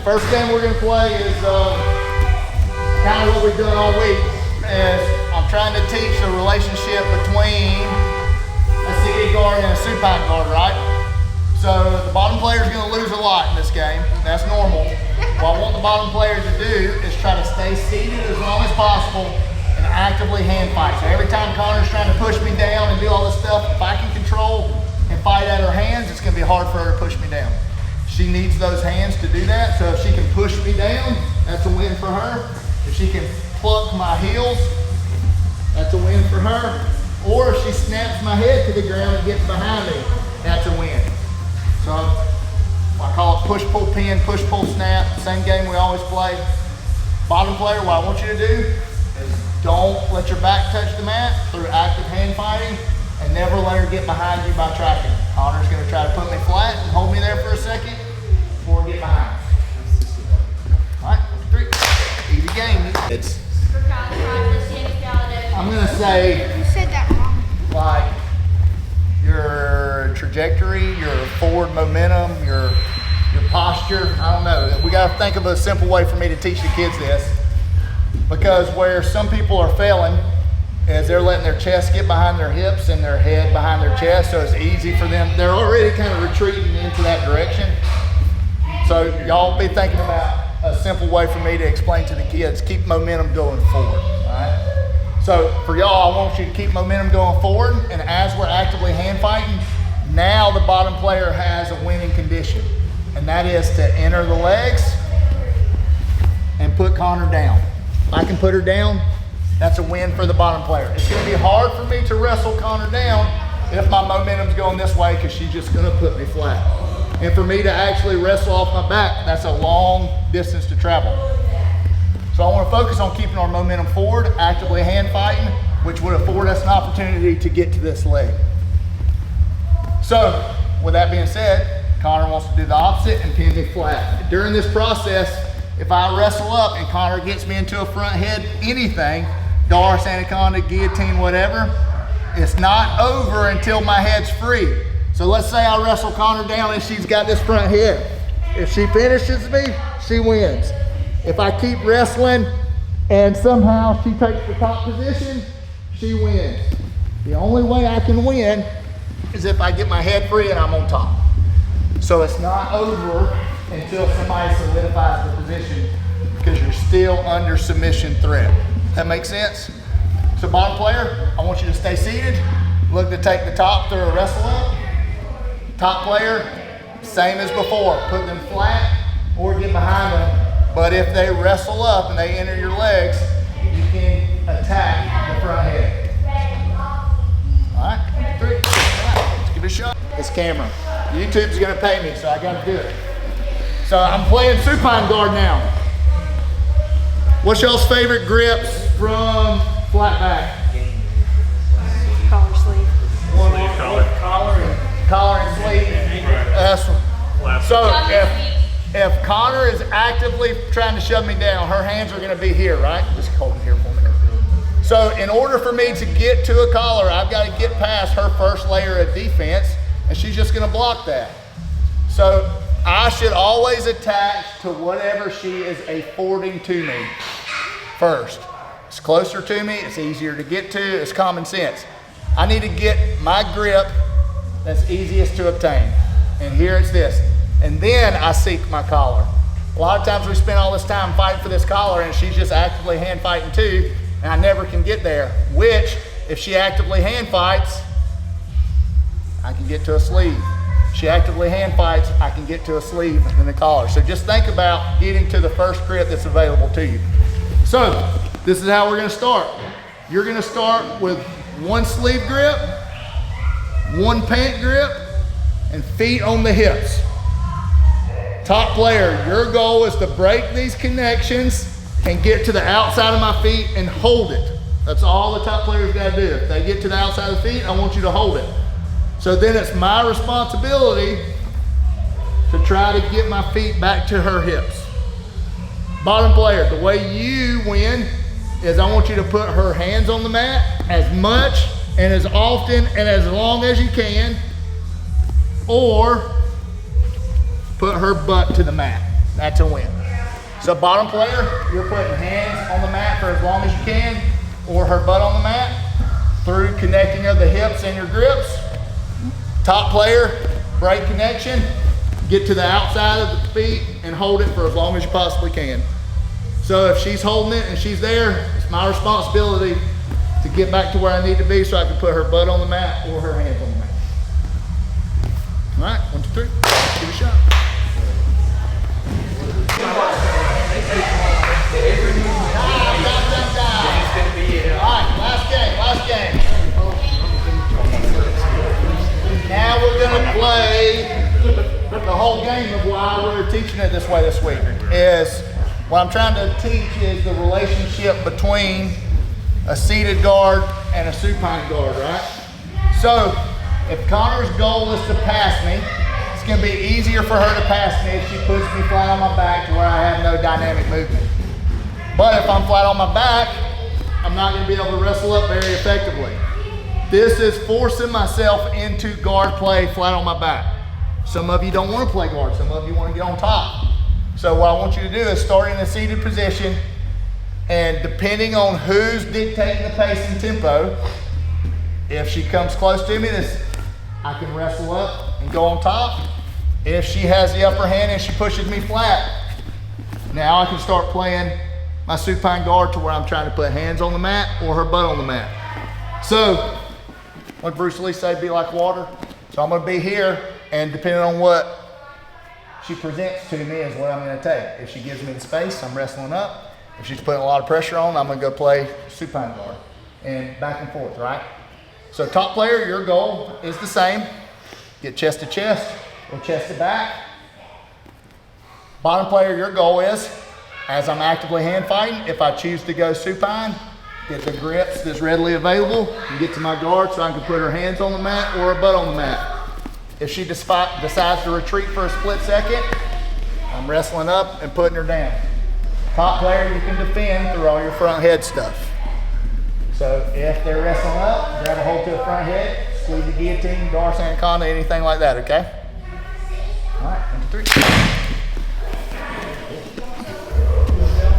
First game we're gonna play is kind of what we've done all week. Is I'm trying to teach the relationship between a seated guard and a supine guard, right? So the bottom player is gonna lose a lot in this game. That's normal. What I want the bottom player to do is try to stay seated as long as possible and actively hand fight. So every time Connor's trying to push me down and do all this stuff, if I can control and fight at her hands, it's gonna be hard for her to push me down. She needs those hands to do that. So if she can push me down, that's a win for her. If she can pluck my heels, that's a win for her. Or if she snaps my head to the ground and gets behind me, that's a win. So I call it push, pull, pin, push, pull, snap. Same game we always play. Bottom player, what I want you to do is don't let your back touch the mat through active hand fighting, and never let her get behind you by tracking. Connor's gonna try to put me flat and hold me there for a second before we get behind. All right, 1, 2, 3. Easy game. It's. I'm gonna say. You said that wrong. Like your trajectory, your forward momentum, your posture. I don't know. We got to think of a simple way for me to teach the kids this, because where some people are failing is they're letting their chest get behind their hips and their head behind their chest, so it's easy for them. They're already kind of retreating into that direction. So y'all be thinking about a simple way for me to explain to the kids, keep momentum going forward, all right? So for y'all, I want you to keep momentum going forward, and as we're actively hand fighting, now the bottom player has a winning condition, and that is to enter the legs and put Connor down. If I can put her down, that's a win for the bottom player. It's gonna be hard for me to wrestle Connor down if my momentum's going this way, because she's just gonna put me flat. And for me to actually wrestle off my back, that's a long distance to travel. So I want to focus on keeping our momentum forward, actively hand fighting, which would afford us an opportunity to get to this leg. So with that being said, Connor wants to do the opposite and pin me flat. During this process, if I wrestle up and Connor gets me into a front head, anything, Doris, anaconda, guillotine, whatever, it's not over until my head's free. So let's say I wrestle Connor down and she's got this front head. If she finishes me, she wins. If I keep wrestling and somehow she takes the top position, she wins. The only way I can win is if I get my head free and I'm on top. So it's not over until somebody solidifies the position, because you're still under submission threat. That makes sense? So bottom player, I want you to stay seated. Look to take the top through a wrestle up. Top player, same as before. Put them flat or get behind them. But if they wrestle up and they enter your legs, you can attack the front head. All right, 1, 2, 3. All right, let's give it a shot. This camera. YouTube's gonna pay me, so I gotta do it. So I'm playing supine guard now. What's y'all's favorite grips from flat back? Collar sleeve. Collar and sleeve. So if Connor is actively trying to shove me down, her hands are going to be here, right? Just hold it here for a minute. So in order for me to get to a collar, I've got to get past her first layer of defense, and she's just going to block that. So I should always attach to whatever she is affording to me first. It's closer to me, it's easier to get to, it's common sense. I need to get my grip that's easiest to obtain. And here it's this. And then I seek my collar. A lot of times we spend all this time fighting for this collar and she's just actively hand fighting too, and I never can get there. Which, if she actively hand fights, I can get to a sleeve. If she actively hand fights, I can get to a sleeve and the collar. So just think about getting to the first grip that's available to you. So this is how we're gonna start. You're gonna start with one sleeve grip, one pant grip, and feet on the hips. Top player, your goal is to break these connections and get to the outside of my feet and hold it. That's all the top players gotta do. If they get to the outside of the feet, I want you to hold it. So then it's my responsibility to try to get my feet back to her hips. Bottom player, the way you win is I want you to put her hands on the mat as much and as often and as long as you can, or put her butt to the mat. That's a win. So bottom player, you're putting hands on the mat for as long as you can, or her butt on the mat through connecting of the hips and your grips. Top player, break connection, get to the outside of the feet and hold it for as long as you possibly can. So if she's holding it and she's there, it's my responsibility to get back to where I need to be so I can put her butt on the mat or her hands on the mat. All right, 1, 2, 3, give it a shot. All right, last game. Now we're gonna play the whole game of why we're teaching it this way this week. What I'm trying to teach is the relationship between a seated guard and a supine guard, right? So if Connor's goal is to pass me, it's gonna be easier for her to pass me if she puts me flat on my back to where I have no dynamic movement. But if I'm flat on my back, I'm not gonna be able to wrestle up very effectively. This is forcing myself into guard play flat on my back. Some of you don't wanna play guard, some of you wanna get on top. So what I want you to do is start in a seated position, and depending on who's dictating the pace and tempo, if she comes close to me, I can wrestle up and go on top. If she has the upper hand and she pushes me flat, now I can start playing my supine guard to where I'm trying to put hands on the mat or her butt on the mat. So, what Bruce Lee said, be like water. So I'm gonna be here, and depending on what she presents to me is what I'm gonna take. If she gives me the space, I'm wrestling up. If she's putting a lot of pressure on, I'm gonna go play supine guard and back and forth, right? So top player, your goal is the same. Get chest to chest or chest to back. Bottom player, your goal is, as I'm actively hand fighting, if I choose to go supine, get the grips that's readily available and get to my guard so I can put her hands on the mat or her butt on the mat. If she decides to retreat for a split second, I'm wrestling up and putting her down. Top player, you can defend through all your front head stuff. So if they're wrestling up, grab a hold to the front head, squeeze the guillotine, Dorsal anaconda, anything like that, okay? All right, 1, 2, 3.